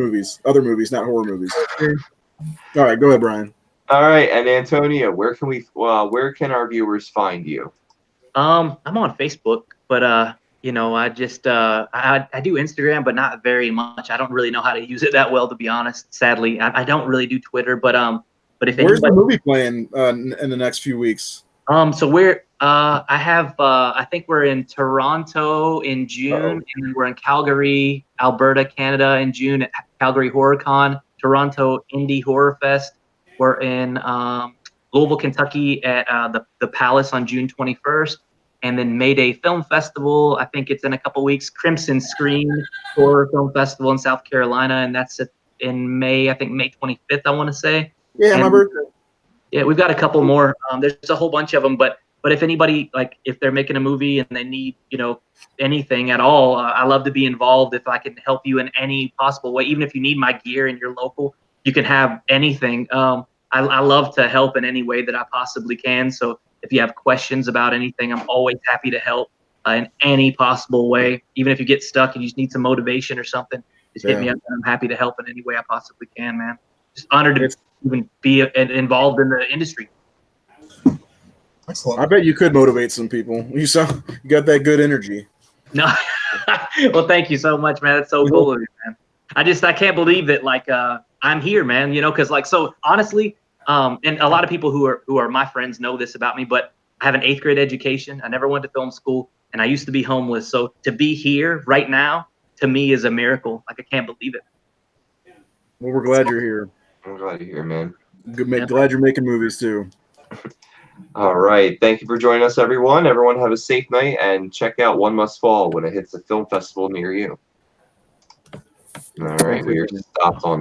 Other movies, not horror movies. All right, go ahead, Brian. All right, and Antonia, where can our viewers find you? I'm on Facebook, but I just I do Instagram, but not very much. I don't really know how to use it that well, to be honest. Sadly, I don't really do Twitter, but if where's the movie playing in the next few weeks? So we're I think we're in Toronto in June, and we're in Calgary, Alberta, Canada in June at Calgary HorrorCon, Toronto Indie Horror Fest. We're in Louisville, Kentucky at the Palace on June 21st. And then Mayday Film Festival, I think it's in a couple weeks. Crimson Screen Horror Film Festival in South Carolina, and that's in May, I think May 25th, I want to say. Yeah, my birthday. Yeah, we've got a couple more. There's a whole bunch of them, but if anybody, like if they're making a movie and they need, anything at all, I love to be involved if I can help you in any possible way. Even if you need my gear and you're local, you can have anything. I love to help in any way that I possibly can. So if you have questions about anything, I'm always happy to help in any possible way. Even if you get stuck and you just need some motivation or something, just hit me up, and I'm happy to help in any way I possibly can, man. Just honored to even be involved in the industry. Excellent. I bet you could motivate some people. You got that good energy. No, well, thank you so much, man. That's so cool of you, man. I can't believe that, like, I'm here, man. Because so honestly. And a lot of people who are my friends know this about me, but I have an 8th grade education. I never went to film school, and I used to be homeless. So to be here right now, to me, is a miracle. Like, I can't believe it. Well, we're glad you're here. I'm glad you're here, man. Glad you're making movies too. All right. Thank you for joining us, everyone. Everyone have a safe night, and check out One Must Fall when it hits a film festival near you. All right. We are stopped on